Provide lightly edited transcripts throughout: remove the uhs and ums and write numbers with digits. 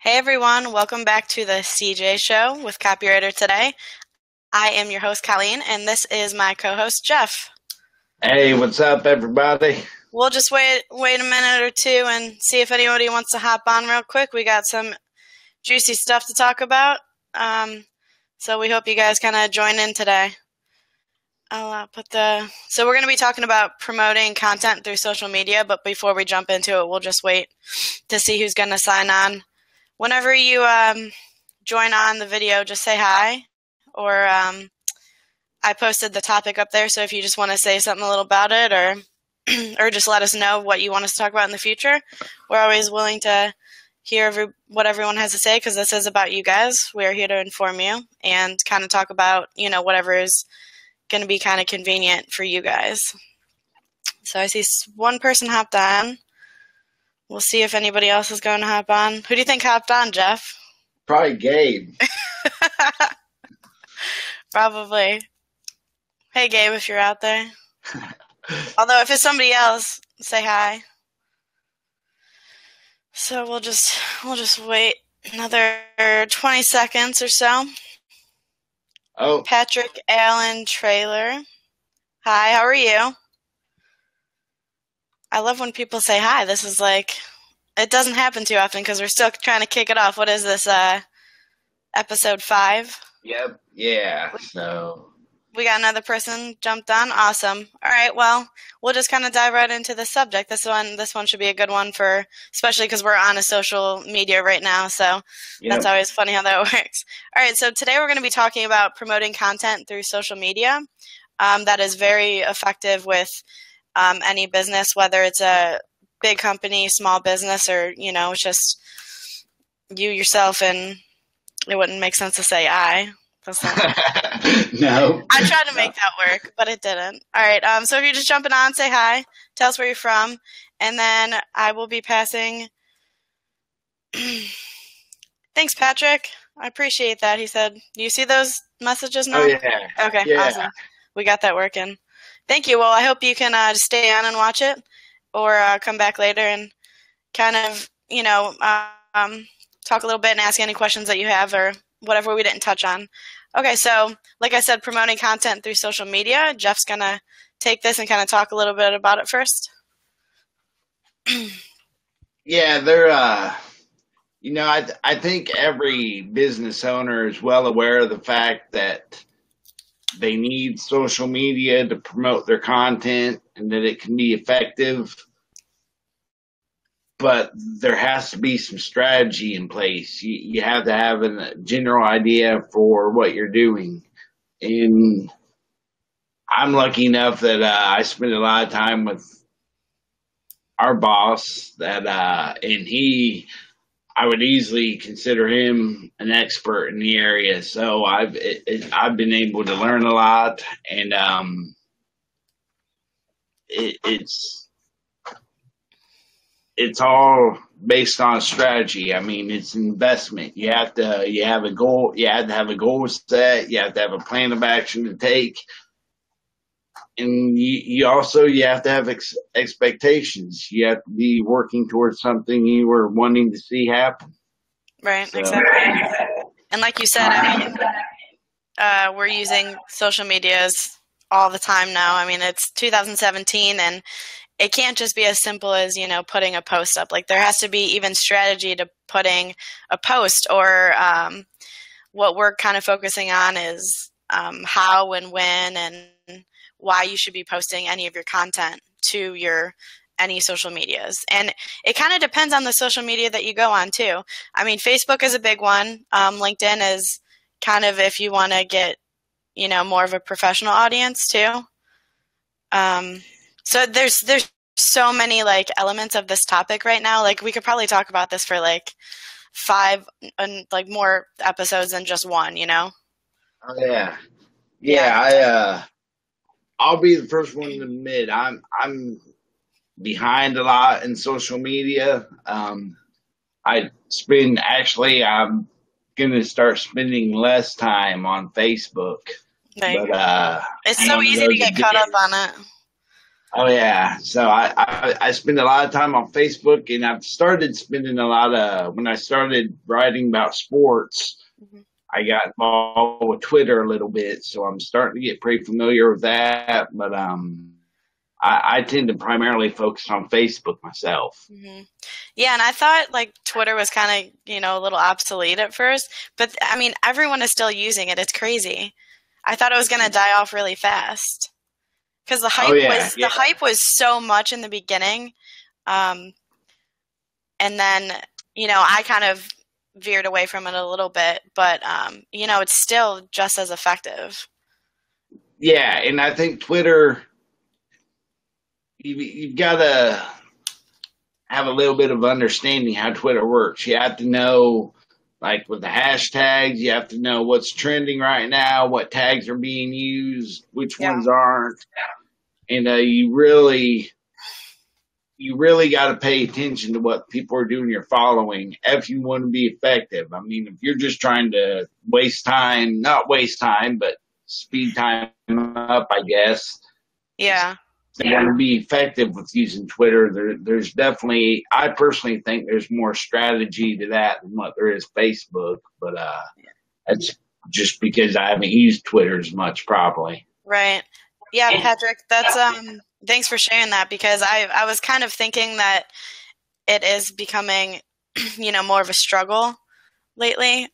Hey everyone, welcome back to the CJ Show with Copywriter today. I am your host, Colleen, and this is my co-host, Jeff. Hey, what's up, everybody? We'll just wait a minute or two and see if anybody wants to hop on real quick. We got some juicy stuff to talk about, so we hope you guys kind of join in today. So we're going to be talking about promoting content through social media, but before we jump into it, we'll just wait to see who's going to sign on. Whenever you join on the video, just say hi, or I posted the topic up there, so if you just want to say something a little about it, or just let us know what you want us to talk about in the future, we're always willing to hear what everyone has to say, because this is about you guys. We're here to inform you and kind of talk about, whatever is going to be kind of convenient for you guys. So I see one person hopped on. We'll see if anybody else is going to hop on. Who do you think hopped on, Jeff? Probably Gabe. Probably. Hey, Gabe, if you're out there. Although if it's somebody else, say hi. So we'll just wait another 20 seconds or so. Oh. Patrick Allen Trailer. Hi, how are you? I love when people say hi. This is it doesn't happen too often because we're still trying to kick it off. What is this, episode 5? Yep, yeah, so. We got another person jumped on. Awesome. All right, well, we'll just kind of dive right into the subject. This one should be a good one especially because we're on a social media right now, so That's always funny how that works. All right, so today we're going to be talking about promoting content through social media. That is very effective with any business, whether it's a big company, small business, or, it's just you yourself, and it wouldn't make sense to say I. No. I tried to make that work, but it didn't. All right, so if you're just jumping on, say hi, tell us where you're from, and then I will be passing. Thanks, Patrick. I appreciate that. He said, do you see those messages now? Oh, yeah. Okay, yeah. Awesome. We got that working. Thank you. Well, I hope you can stay on and watch it, or come back later and kind of, talk a little bit and ask any questions that you have or whatever we didn't touch on. Okay, so like I said, promoting content through social media. Jeff's going to take this and kind of talk a little bit about it first. Yeah, they're, I think every business owner is well aware of the fact that they need social media to promote their content and that it can be effective. But there has to be some strategy in place. You have to have a general idea for what you're doing. And I'm lucky enough that I spend a lot of time with our boss and I would easily consider him an expert in the area. So I've been able to learn a lot, and it's all based on strategy. I mean, it's investment. You have a goal. You have to have a goal set. You have to have a plan of action to take. And you have to have expectations. You have to be working towards something you were wanting to see happen. Right, so. Exactly. And like you said, we're using social medias all the time now. I mean, it's 2017, and it can't just be as simple as, putting a post up. There has to be even strategy to putting a post, or what we're kind of focusing on is how and when and why you should be posting any of your content to any social medias. And it kind of depends on the social media that you go on too. I mean, Facebook is a big one. LinkedIn is kind of if you want to get, more of a professional audience too. So there's so many elements of this topic right now. We could probably talk about this for 5 and more episodes than just one, Oh yeah. Yeah. I'll be the first one to admit I'm behind a lot in social media. I'm gonna start spending less time on Facebook. But it's so easy to get caught up on it. Oh yeah. So I spend a lot of time on Facebook, and I've started spending a lot of when I started writing about sports. Mhm. I got involved with Twitter a little bit, so I'm starting to get pretty familiar with that. But I tend to primarily focus on Facebook myself. Hmm. Yeah, and I thought like Twitter was kind of, a little obsolete at first, but I mean, everyone is still using it. It's crazy. I thought it was going to die off really fast because the Oh hype yeah, was the yeah, hype was so much in the beginning, um, and then I kind of veered away from it a little bit, but it's still just as effective. yeah. And I think Twitter, you've got to have a little bit of understanding how Twitter works. You have to know, like with the hashtags, you have to know what's trending right now, what tags are being used, which Yeah. ones aren't, and you really got to pay attention to what people are doing you're following if you want to be effective. I mean, if you're just trying to waste time, not waste time, but speed time up, I guess, Yeah. they want to be effective with using Twitter. There's definitely, I personally think there's more strategy to that than what there is Facebook, but that's just because I haven't used Twitter as much, probably. Right. Yeah, Patrick, that's thanks for sharing that because I was kind of thinking that it is becoming, more of a struggle lately.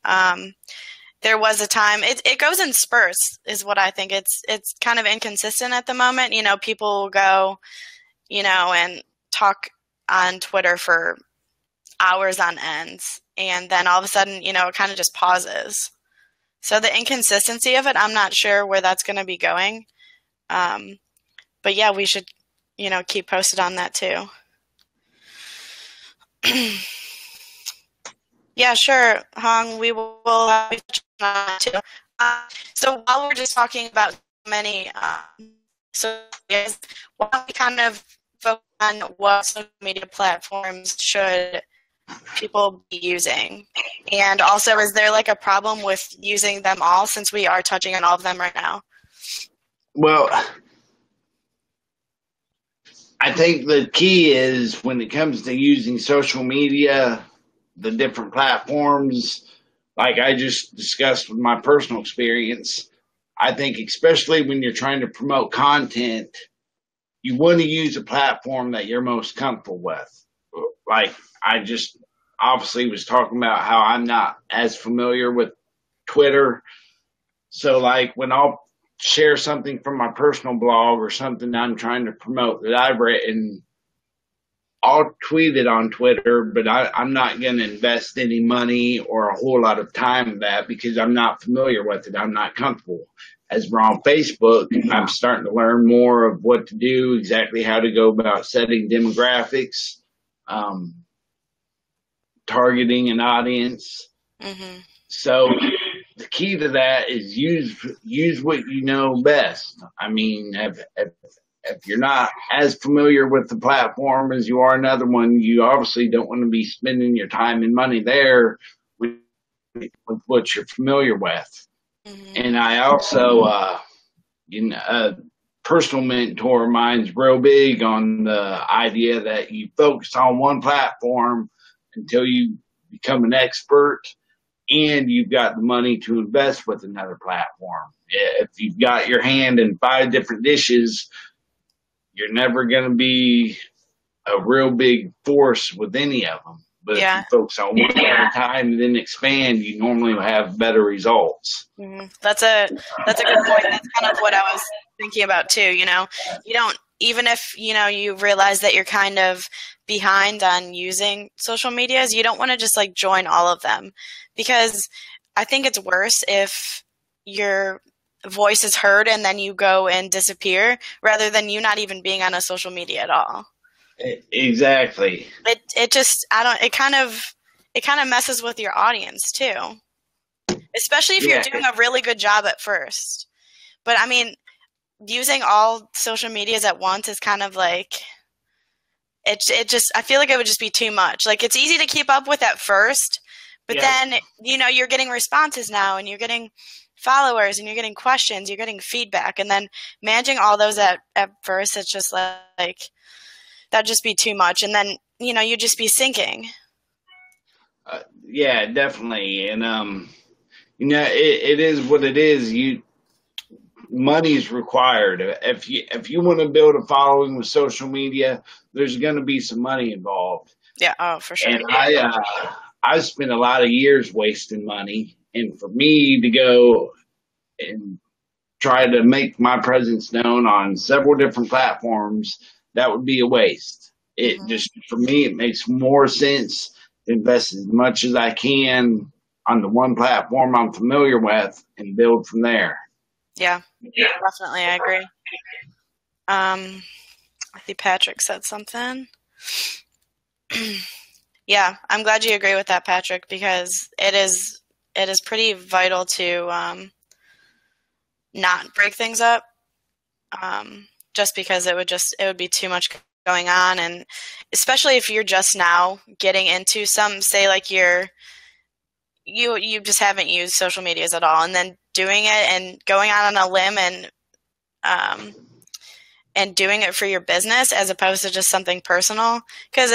There was a time it goes in spurts is what I think. It's kind of inconsistent at the moment. People will go, and talk on Twitter for hours on ends and then all of a sudden, it kind of just pauses. So the inconsistency of it, I'm not sure where that's going to be going. Um, but yeah, we should, keep posted on that too. Yeah, sure, Hong. We will be touching on that too. So while we're just talking about many social medias, why don't we kind of focus on what social media platforms should people be using? And also, is there like a problem with using them all since we are touching on all of them right now? Well, I think the key is when it comes to using social media, the different platforms, like I just discussed with my personal experience, I think especially when you're trying to promote content, you want to use a platform that you're most comfortable with. Like I just obviously was talking about how I'm not as familiar with Twitter. So like when I'll share something from my personal blog or something I'm trying to promote that I've written, I'll tweet it on Twitter, but I'm not going to invest any money or a whole lot of time in that because I'm not familiar with it. I'm not comfortable. As we're on Facebook, I'm starting to learn more of what to do, exactly how to go about setting demographics, targeting an audience. Mm-hmm. So the key to that is use what you know best. I mean, if you're not as familiar with the platform as you are another one, you obviously don't want to be spending your time and money there with, with what you're familiar with. Mm-hmm. And I also, a personal mentor of mine's real big on the idea that you focus on one platform until you become an expert and you've got the money to invest with another platform. If you've got your hand in 5 different dishes, you're never going to be a real big force with any of them. But if you focus on one at a time and then expand, you normally will have better results. Mm-hmm. That's a good point. That's kind of what I was thinking about too. You don't, even if you realize that you're kind of behind on using social medias, you don't want to just like join all of them, because I think it's worse if your voice is heard and then you go and disappear rather than you not even being on a social media at all. Exactly. It just, it kind of messes with your audience too, especially if you're doing a really good job at first. But I mean, using all social medias at once is kind of like, it just, I feel like it would just be too much. Like it's easy to keep up with at first, but then, you're getting responses now and you're getting followers and you're getting questions, you're getting feedback, and then managing all those at first, it's just like that'd just be too much. And then, you'd just be sinking. Yeah, definitely. And, it is what it is. Money's required. If you want to build a following with social media, there's going to be some money involved. Yeah. Oh, for sure. And I spent a lot of years wasting money, and for me to go and try to make my presence known on several different platforms, that would be a waste. It just, for me, it makes more sense to invest as much as I can on the one platform I'm familiar with and build from there. Yeah, definitely. I agree. I think Patrick said something. Yeah, I'm glad you agree with that, Patrick, because it is pretty vital to not break things up, just because it would be too much going on, and especially if you're just now getting into say like you just haven't used social medias at all, and then doing it and going out on a limb and doing it for your business as opposed to just something personal. Because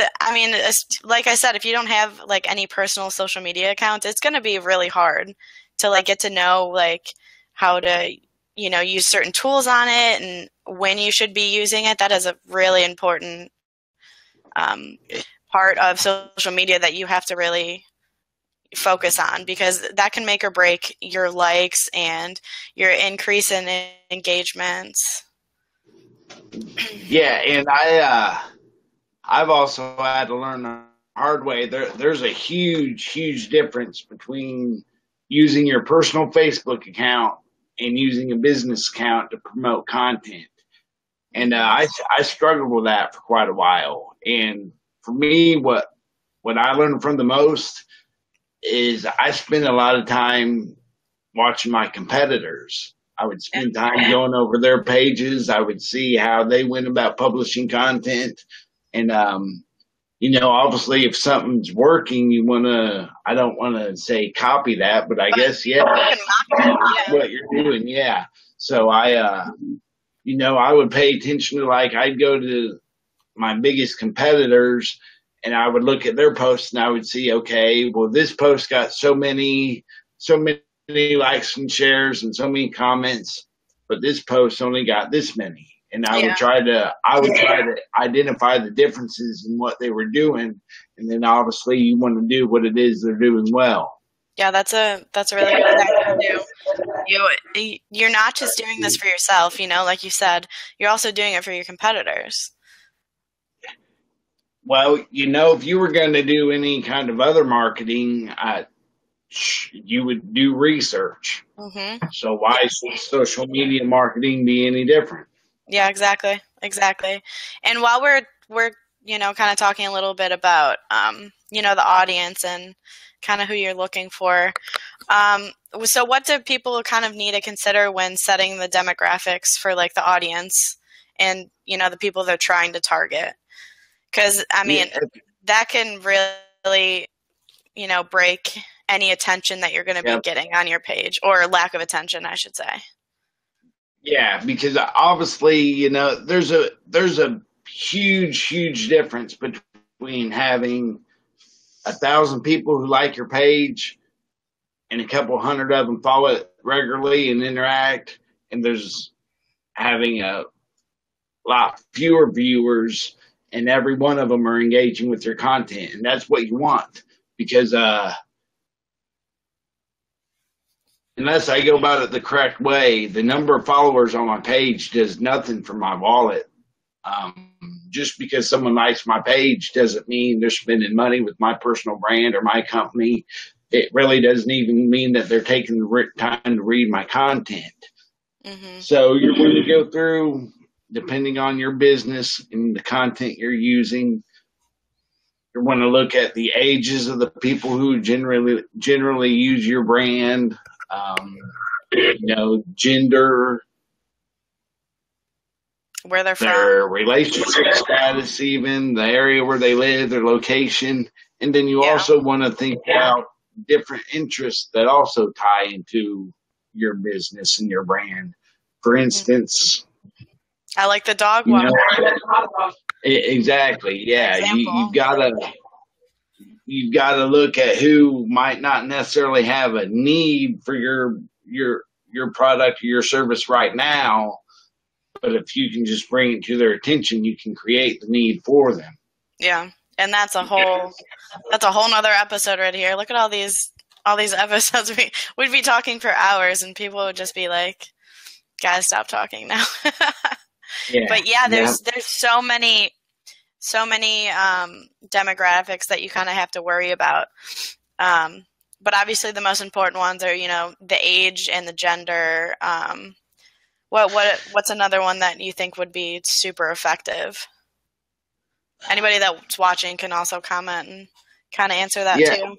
like I said, if you don't have like any personal social media accounts, it's going to be really hard to like get to know like how to use certain tools on it and when you should be using it. That is a really important part of social media that you have to really focus on, because that can make or break your likes and your increase in engagements. Yeah, and I've also had to learn the hard way. There's a huge difference between using your personal Facebook account and using a business account to promote content. And I struggled with that for quite a while. And for me, what I learned from the most is I spend a lot of time watching my competitors. I would spend time going over their pages. I would see how they went about publishing content. And, obviously if something's working, I don't want to say copy that, but I guess, what you're doing. Yeah. So I would pay attention to, like, I'd go to my biggest competitors and I would look at their posts and I would see, okay, well, this post got so many likes and shares and so many comments, but this post only got this many. And I would try to identify the differences in what they were doing. And then obviously you want to do what it is they're doing well. Yeah, that's a really good thing to do. You're not just doing this for yourself, like you said, you're also doing it for your competitors. Well, if you were going to do any kind of other marketing, you would do research. Mm-hmm. So why should social media marketing be any different? Yeah, exactly. And while we're kind of talking a little bit about the audience and kind of who you're looking for, so what do people kind of need to consider when setting the demographics for like the audience and the people they're trying to target? Because that can really break any attention that you're going to be getting on your page, or lack of attention, I should say. Yeah, because obviously, there's a huge difference between having 1,000 people who like your page and a couple hundred of them follow it regularly and interact, and there's having a lot fewer viewers and every one of them are engaging with your content. And that's what you want, because unless I go about it the correct way, the number of followers on my page does nothing for my wallet. Just because someone likes my page doesn't mean they're spending money with my personal brand or my company. It really doesn't even mean that they're taking the time to read my content. Mm-hmm. So you're going to go through, depending on your business and the content you're using, you want to look at the ages of the people who generally use your brand, gender, where they're their from, relationship status, even the area where they live, their location. And then you also want to think about different interests that also tie into your business and your brand. For instance, I like the dog one. Exactly. Yeah. You've got to look at who might not necessarily have a need for your product or your service right now, but if you can just bring it to their attention, you can create the need for them. Yeah. And that's a whole nother episode right here. Look at all these episodes. We'd be talking for hours and people would just be like, guys, stop talking now. Yeah. But yeah, there's so many demographics that you kind of have to worry about. But obviously the most important ones are, the age and the gender. What's another one that you think would be super effective? Anybody that's watching can also comment and kind of answer that too.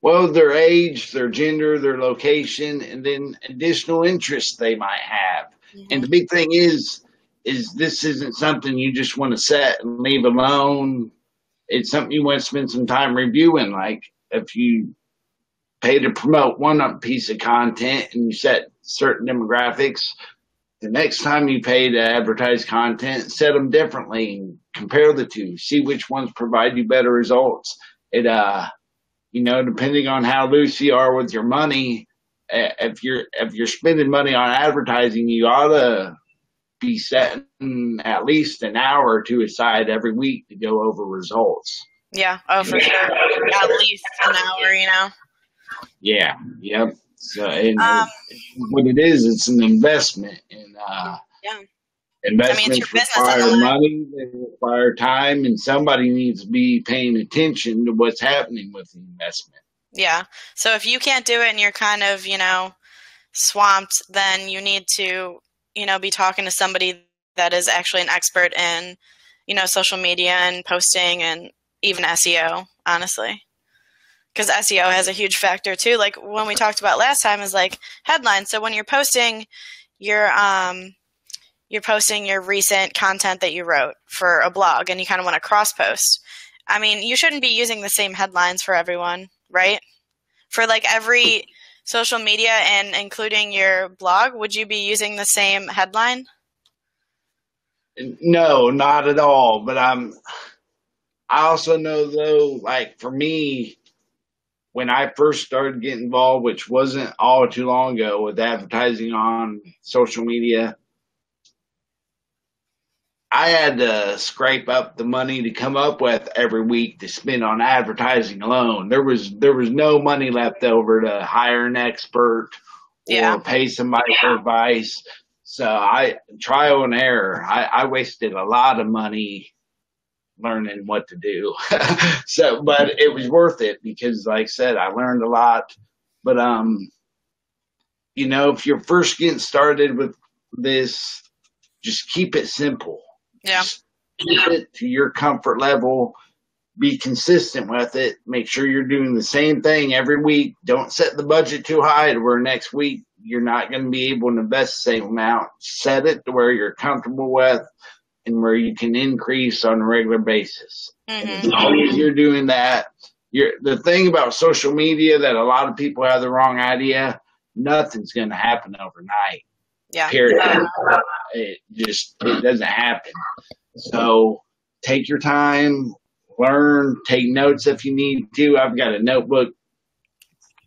Well, their age, their gender, their location, and then additional interests they might have. Mm-hmm. And the big thing is this isn't something you just want to set and leave alone. It's something you want to spend some time reviewing. Like if you pay to promote one piece of content and you set certain demographics, the next time you pay to advertise content, set them differently and compare the two. See which ones provide you better results. Depending on how loose you are with your money, if you're spending money on advertising, you ought to be setting at least an hour or two aside every week to go over results. Yeah. Oh, for sure. At least an hour, Yeah. Yep. So, what it is, it's an investment. And, investments require money, they require time, and somebody needs to be paying attention to what's happening with the investment. Yeah. So if you can't do it and you're kind of, swamped, then you need to, be talking to somebody that is actually an expert in, social media and posting and even SEO, honestly. Because SEO has a huge factor too. Like when we talked about last time is like headlines. So when you're posting your recent content that you wrote for a blog and you kind of want to cross post. I mean, you shouldn't be using the same headlines for everyone, right? For like every social media and including your blog, would you be using the same headline? No, not at all. But I also know though, like for me, when I first started getting involved, which wasn't all too long ago with advertising on social media, I had to scrape up the money to come up with every week to spend on advertising alone. There was no money left over to hire an expert or pay somebody for advice. So trial and error. I wasted a lot of money learning what to do. But it was worth it because like I said, I learned a lot. But, if you're first getting started with this, just keep it simple. Yeah. Just keep it to your comfort level. Be consistent with it. Make sure you're doing the same thing every week. Don't set the budget too high to where next week you're not going to be able to invest the same amount. Set it to where you're comfortable with and where you can increase on a regular basis. Mm-hmm. And as long as you're doing that, the thing about social media that a lot of people have the wrong idea, nothing's going to happen overnight. Yeah. Period. It doesn't happen. So take your time, learn, take notes if you need to. I've got a notebook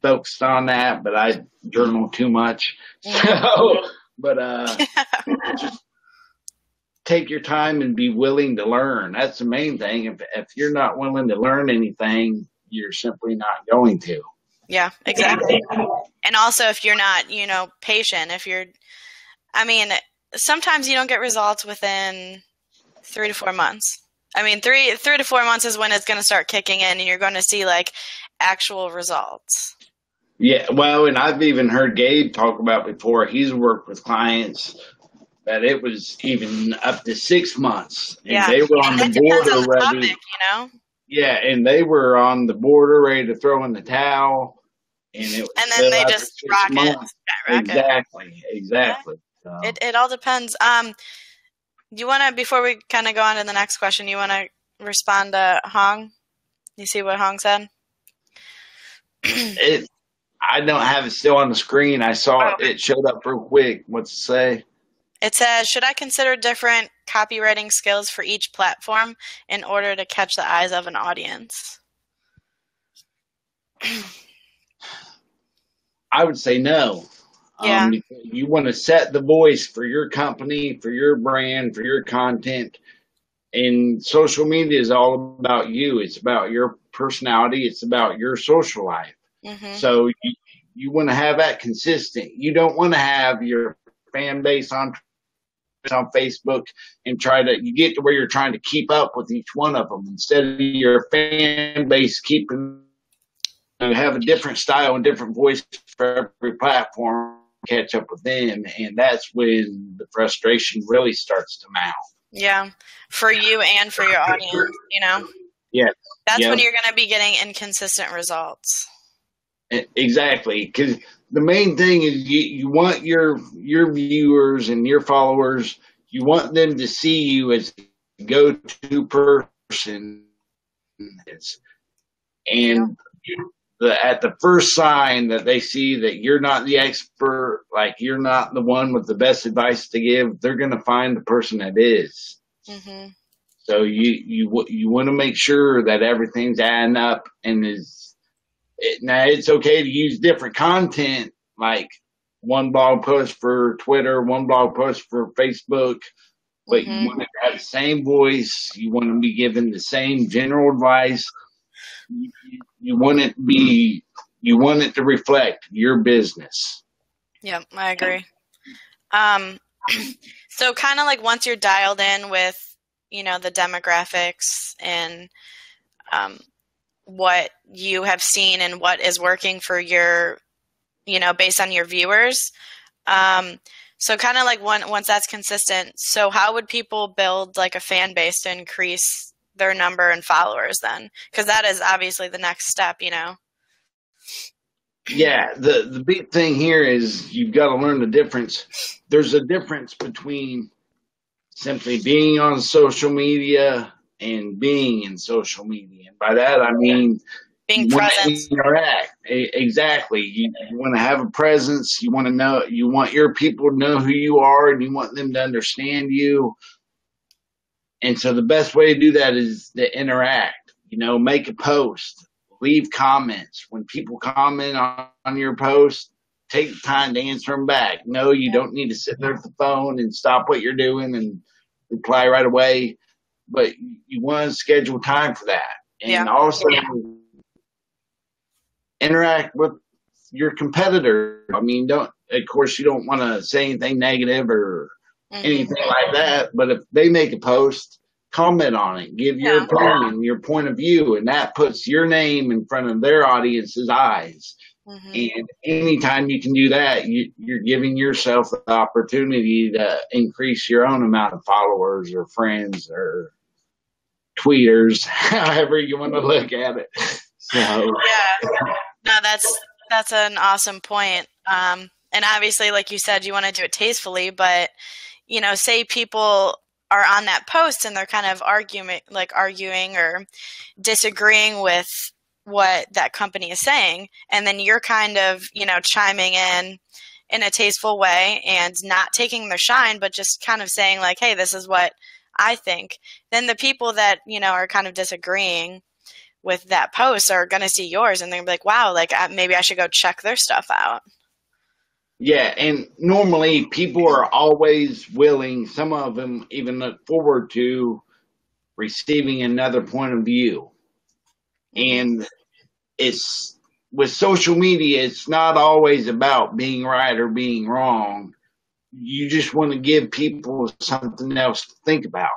focused on that, but I journal too much. So, but just take your time and be willing to learn. That's the main thing. If you're not willing to learn anything, you're simply not going to. Yeah, exactly. And also if you're not, patient, sometimes you don't get results within 3 to 4 months. I mean, 3 to 4 months is when it's going to start kicking in and you're going to see like actual results. Yeah. Well, and I've even heard Gabe talk about before. He's worked with clients that it was even up to 6 months. And they were on the border ready. Yeah. And they were on the border ready to throw in the towel. And then they just rock it. Exactly. Yeah. So. It all depends. Do you want to, before we kind of go on to the next question, you want to respond to Hong? You see what Hong said? I don't have it still on the screen. I saw it showed up real quick. What's it say? It says, should I consider different copywriting skills for each platform in order to catch the eyes of an audience? I would say no. Yeah. You want to set the voice for your company, for your brand, for your content. And social media is all about you. It's about your personality. It's about your social life. Mm-hmm. So you want to have that consistent. You don't want to have your fan base on Facebook and you get to where you're trying to keep up with each one of them instead of your fan base keeping. You have a different style and different voice for every platform. Catch up with them, and that's when the frustration really starts to mount. Yeah, for you and for your audience, you know? Yeah. That's when you're going to be getting inconsistent results. Exactly, because the main thing is you want your viewers and your followers, you want them to see you as a go-to person. And at the first sign that they see that you're not the expert, like you're not the one with the best advice to give, they're going to find the person that is. Mm-hmm. So you want to make sure that everything's adding up and now it's okay to use different content, like one blog post for Twitter, one blog post for Facebook, but Mm-hmm. you want to have the same voice. You want to be given the same general advice. You want it to reflect your business. Yep, I agree. So kind of like once you're dialed in with, the demographics and what you have seen and what is working for your, based on your viewers. So kind of like once that's consistent, so how would people build like a fan base to increase their number and followers then? Because that is obviously the next step, Yeah, the big thing here is you've got to learn the difference. There's a difference between simply being on social media and being in social media. And by that, I mean being present. Interact. Exactly. You want to have a presence. You want to know. You want your people to know who you are, and you want them to understand you. And so the best way to do that is to interact. Make a post, leave comments. When people comment on your post, take the time to answer them back. No, you don't need to sit there at the phone and stop what you're doing and reply right away. But you want to schedule time for that. And also interact with your competitor. I mean, of course, you don't want to say anything negative or anything like that. But if they make a post, comment on it, give your opinion, your point of view, and that puts your name in front of their audience's eyes. Mm-hmm. And anytime you can do that, you're giving yourself the opportunity to increase your own amount of followers or friends or tweeters, however you want to look at it. So no, that's an awesome point. And obviously, like you said, you want to do it tastefully, but say people are on that post and they're kind of arguing or disagreeing with what that company is saying, and then you're kind of chiming in a tasteful way and not taking their shine, but just kind of saying like, hey, this is what I think. Then the people that are kind of disagreeing with that post are going to see yours and they're like, wow, like maybe I should go check their stuff out. Yeah, and normally people are always willing, some of them even look forward to receiving another point of view. And it's with social media, it's not always about being right or being wrong. You just want to give people something else to think about.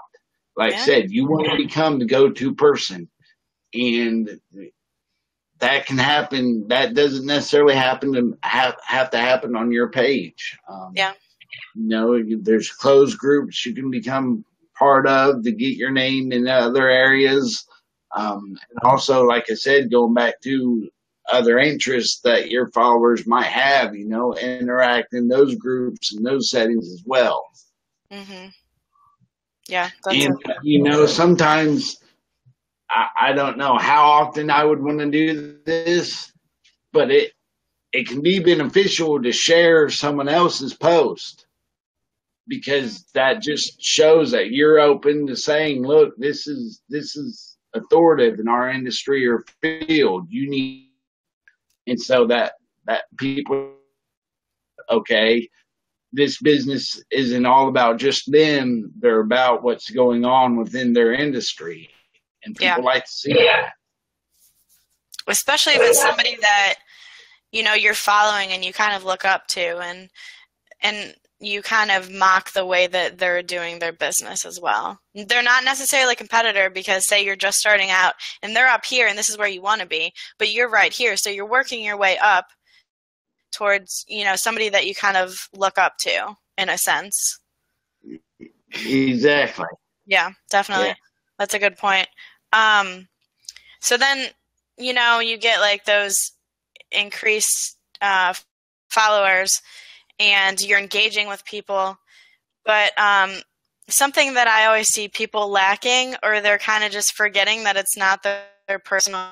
Like I said, you want to become the go-to person. And that can happen. That doesn't necessarily have to happen on your page. There's closed groups you can become part of to get your name in other areas. And also, like I said, going back to other interests that your followers might have, interact in those groups and those settings as well. Mm-hmm. Yeah. And, sometimes I don't know how often I would want to do this, but it can be beneficial to share someone else's post, because that just shows that you're open to saying, look, this is authoritative in our industry or field. You need, and so that people, okay, this business isn't all about just them. They're about what's going on within their industry. And people like to see that. Especially if it's somebody that, you know, you're following and you kind of look up to, and you kind of mock the way that they're doing their business as well. They're not necessarily a competitor, because say you're just starting out and they're up here and this is where you want to be, but you're right here. So you're working your way up towards, you know, somebody that you kind of look up to in a sense. Exactly. Yeah, definitely. Yeah. That's a good point. So then, you know, you get like those increased followers and you're engaging with people, but something that I always see people lacking, or they're kind of just forgetting that it's not their personal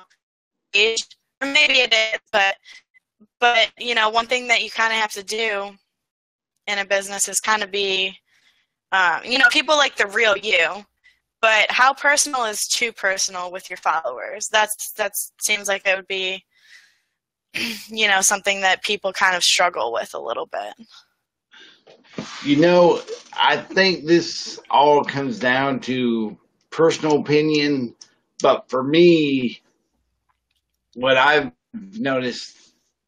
page, or maybe it is, but you know, one thing that you kind of have to do in a business is kind of be, you know, people like the real you, but how personal is too personal with your followers? That seems like it would be, you know, something that people kind of struggle with a little bit. You know, I think this all comes down to personal opinion, but for me, what I've noticed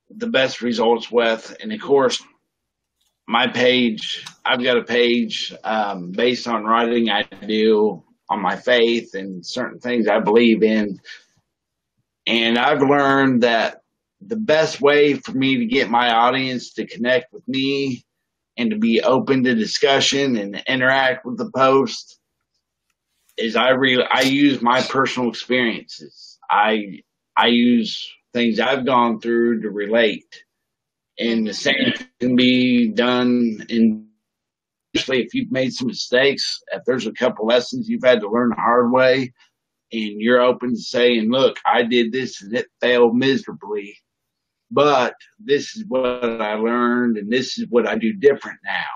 the best results with, and of course, my page, I've got a page based on writing I do on my faith and certain things I believe in. And I've learned that the best way for me to get my audience to connect with me and to be open to discussion and interact with the post is I use my personal experiences. I use things I've gone through to relate. And the same can be done especially if you've made some mistakes, if there's a couple lessons you've had to learn the hard way, and you're open to saying, look, I did this and it failed miserably, but this is what I learned and this is what I do different now.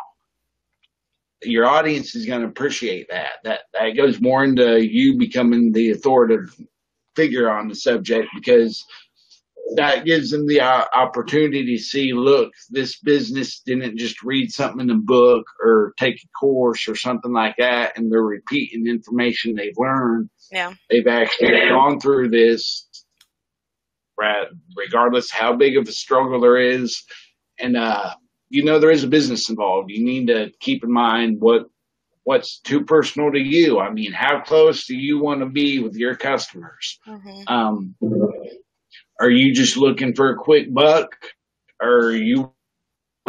Your audience is going to appreciate that. That goes more into you becoming the authoritative figure on the subject, because that gives them the opportunity to see, look, this business didn't just read something in a book or take a course or something like that, and they're repeating information they've learned. Yeah. They've actually gone through this, regardless how big of a struggle there is. And, you know, there is a business involved. You need to keep in mind what's too personal to you. I mean, how close do you want to be with your customers? Are you just looking for a quick buck? Or are you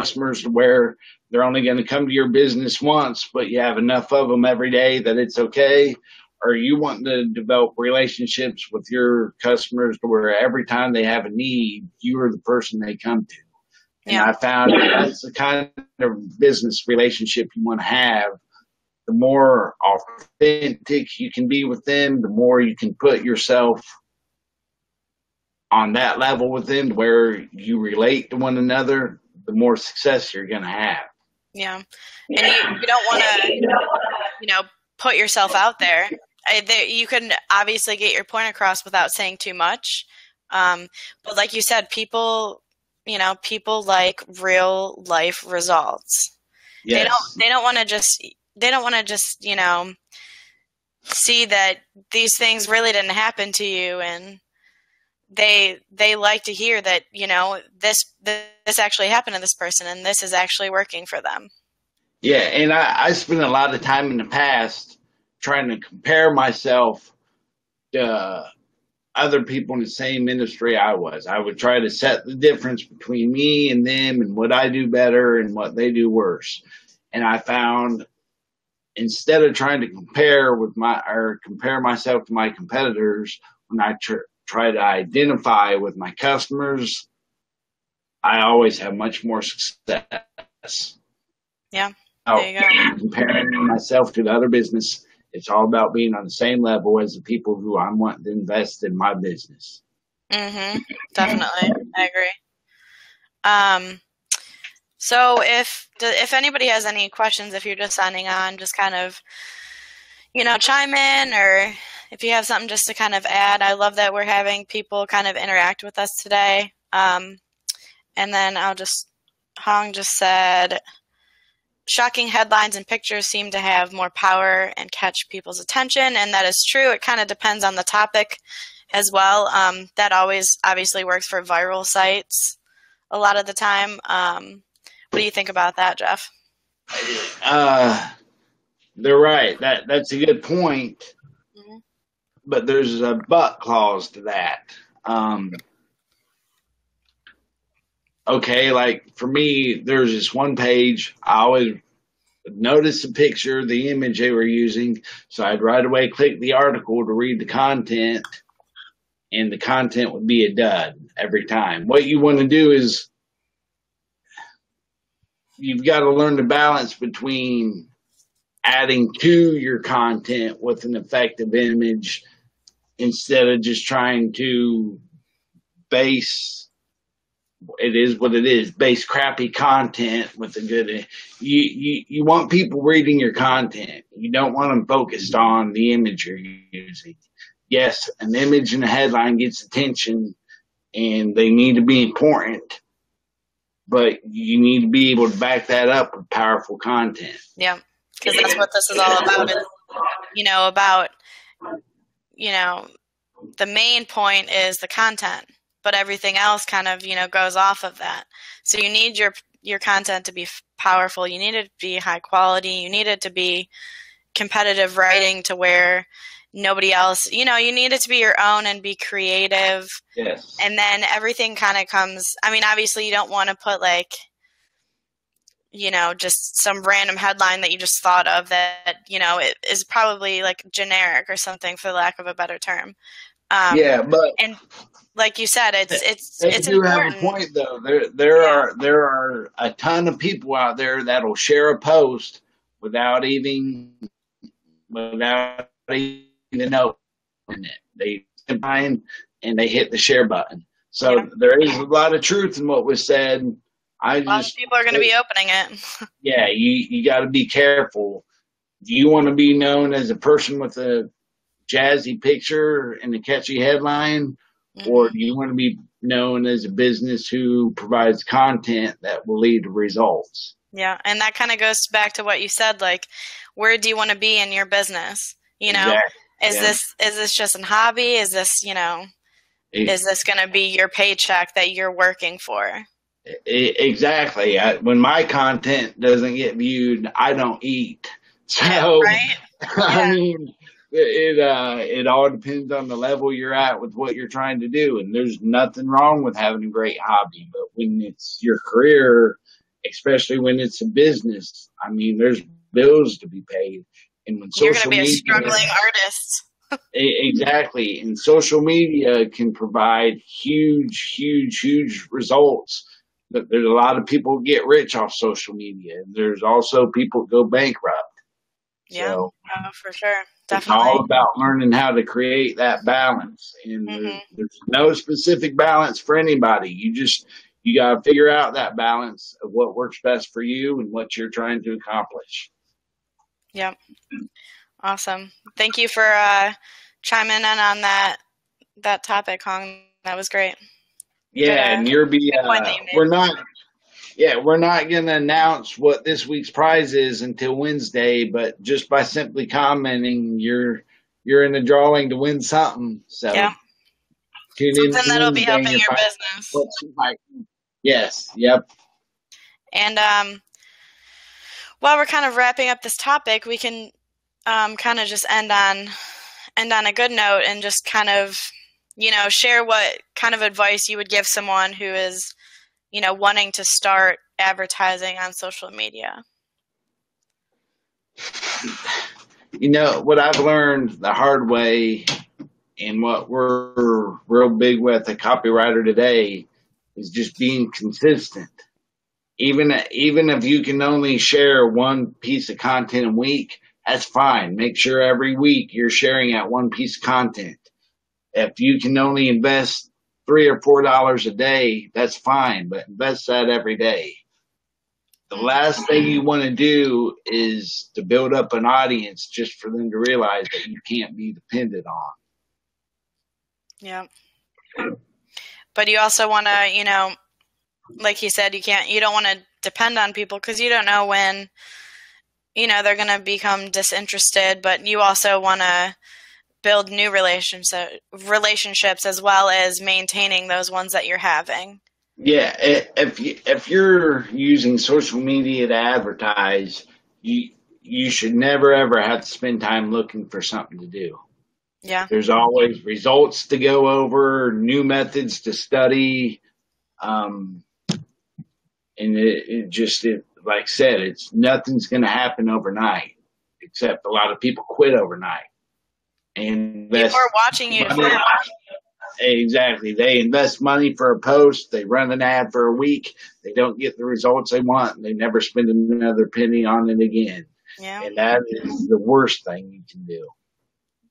customers to where they're only going to come to your business once, but you have enough of them every day that it's okay? Or are you wanting to develop relationships with your customers to where every time they have a need, you are the person they come to? And I found that's the kind of business relationship you want to have. The more authentic you can be with them, the more you can put yourself on that level with them where you relate to one another, the more success you're going to have. Yeah. And you don't want to, you know, put yourself out there. You can obviously get your point across without saying too much. But like you said, people like real life results. Yes. They don't want to just, you know, see that these things really didn't happen to you, and they like to hear that, you know, this actually happened to this person and this is actually working for them. Yeah, and I spent a lot of time in the past trying to compare myself to other people in the same industry I was. I would try to set the difference between me and them and what I do better and what they do worse. And I found, instead of trying to compare myself to my competitors, when I try to identify with my customers, I always have much more success. Yeah, there you go. Comparing myself to the other business, it's all about being on the same level as the people who I'm wanting to invest in my business. Definitely. I agree. So if anybody has any questions, if you're just signing on, just kind of, chime in, or if you have something just to kind of add. I love that we're having people kind of interact with us today. And then Hong just said, shocking headlines and pictures seem to have more power and catch people's attention. And that is true. It kind of depends on the topic as well. That always obviously works for viral sites a lot of the time. What do you think about that, Jeff? They're right. That's a good point. Mm-hmm. But there's a but clause to that. Okay, like for me, there's this one page. I always notice the picture, the image they were using, so I'd right away click the article to read the content, and the content would be a dud every time. What you want to do is you've got to learn the balance between adding to your content with an effective image instead of just trying to base crappy content with a good. You want people reading your content. You don't want them focused on the image you're using. Yes, an image and a headline gets attention, and they need to be important, but you need to be able to back that up with powerful content. Yeah, because that's what this is all about. The main point is the content, but everything else kind of, goes off of that. So you need your content to be powerful. You need it to be high quality. You need it to be competitive writing to where nobody else, you need it to be your own and be creative. Yes. And then everything kind of comes, obviously you don't want to put just some random headline that you just thought of that, it is probably like generic or something, for lack of a better term. But and like you said, it's you important. Have a point though. There are a ton of people out there that'll share a post without even knowing it. They find and they hit the share button. So there is a lot of truth in what was said. A lot of people are going to be opening it. Yeah, you got to be careful. Do you want to be known as a person with a jazzy picture and a catchy headline, or do you want to be known as a business who provides content that will lead to results? Yeah, and that kind of goes back to what you said, like, where do you want to be in your business? Exactly. Is this just a hobby? Is this, is this going to be your paycheck that you're working for? Exactly. When my content doesn't get viewed, I don't eat. So, right? It all depends on the level you're at with what you're trying to do. And there's nothing wrong with having a great hobby, but when it's your career, especially when it's a business, there's bills to be paid. And when you're going to be a struggling artist. Exactly. And social media can provide huge results. But there's a lot of people get rich off social media. There's also people go bankrupt. Yeah, so, for sure. Definitely. It's all about learning how to create that balance. And there's no specific balance for anybody. You got to figure out that balance of what works best for you and what you're trying to accomplish. Yep. Awesome. Thank you for chiming in on that topic, Hong. That was great. Yeah, and we're not going to announce what this week's prize is until Wednesday, but just by simply commenting, you're in the drawing to win something. So tune in. Something that'll be helping your business. Yes. Yep. And while we're kind of wrapping up this topic, we can kind of just end on a good note and just kind of, share what kind of advice you would give someone who is, wanting to start advertising on social media. What I've learned the hard way and what we're real big with at Copywriter today is just being consistent. Even if you can only share one piece of content a week, that's fine. Make sure every week you're sharing that one piece of content. If you can only invest $3 or $4 a day, that's fine, but invest that every day. The last thing you want to do is to build up an audience just for them to realize that you can't be dependent on. Yeah. But you also want to, like he said, you don't want to depend on people because you don't know when, they're going to become disinterested, but you also want to build new relationships as well as maintaining those ones that you're having. Yeah, if you're using social media to advertise, you should never ever have to spend time looking for something to do. Yeah. There's always results to go over, new methods to study, and like I said, nothing's going to happen overnight, except a lot of people quit overnight. And people are watching you. Exactly. They invest money for a post. They run an ad for a week. They don't get the results they want. And they never spend another penny on it again. Yeah. And that is the worst thing you can do.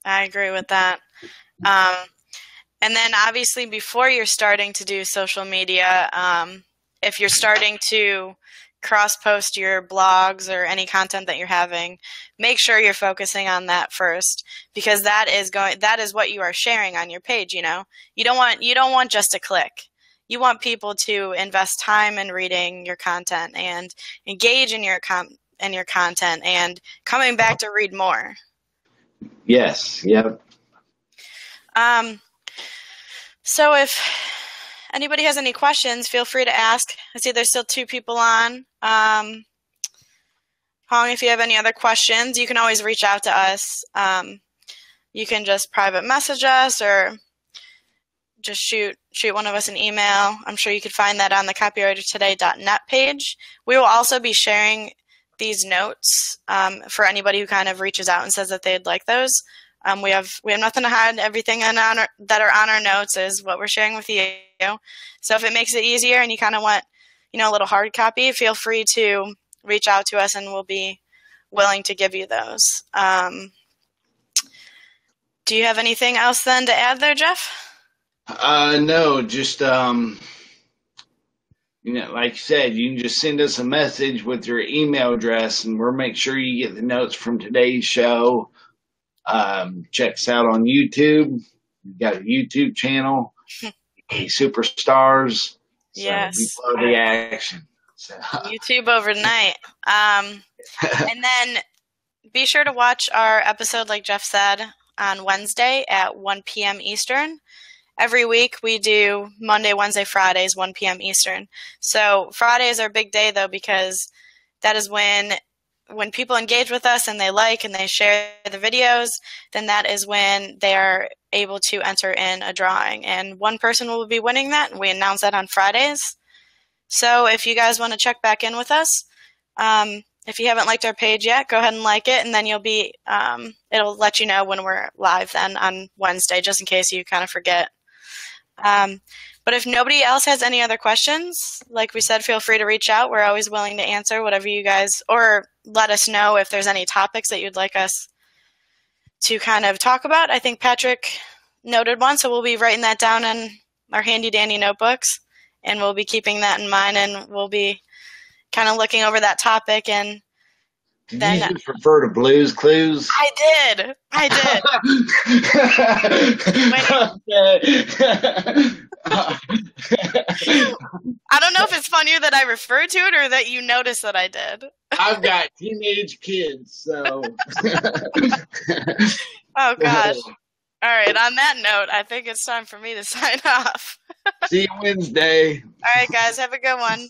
I agree with that. And then obviously before you're starting to do social media, if you're starting to cross-post your blogs or any content that you're having, make sure you're focusing on that first, because that is what you are sharing on your page. You don't want just a click. You want people to invest time in reading your content and engage in your content and coming back to read more. Yes. Yep. So if anybody has any questions, feel free to ask. I see there's still 2 people on. Hong, if you have any other questions, you can always reach out to us. You can just private message us or just shoot one of us an email. I'm sure you could find that on the copywritertoday.net page. We will also be sharing these notes for anybody who kind of reaches out and says that they'd like those. We have nothing to hide. Everything that are on our notes is what we're sharing with you. So if it makes it easier and you kind of want, a little hard copy, feel free to reach out to us and we'll be willing to give you those. Do you have anything else then to add there, Jeff? No, just, like you said, you can just send us a message with your email address and we'll make sure you get the notes from today's show. Check us out on YouTube. We've got a YouTube channel. Hey, superstars. Yes. We follow the action. So. YouTube overnight. And then be sure to watch our episode, like Jeff said, on Wednesday at 1 p.m. Eastern. Every week we do Monday, Wednesday, Fridays, 1 p.m. Eastern. So Friday is our big day, though, because that is when people engage with us and they like and they share the videos, then that is when they are able to enter in a drawing. And one person will be winning that, and we announce that on Fridays. So if you guys want to check back in with us, if you haven't liked our page yet, go ahead and like it, and then it'll let you know when we're live then on Wednesday, just in case you kind of forget. But if nobody else has any other questions, like we said, feel free to reach out. We're always willing to answer whatever you guys, or let us know if there's any topics that you'd like us to kind of talk about. I think Patrick noted one, so we'll be writing that down in our handy dandy notebooks, and we'll be keeping that in mind, and we'll be kind of looking over that topic. And did you prefer to Blue's Clues? I did. I don't know if it's funnier that I referred to it or that you noticed that I did. I've got teenage kids, so. Oh, gosh. All right. On that note, I think it's time for me to sign off. See you Wednesday. All right, guys. Have a good one.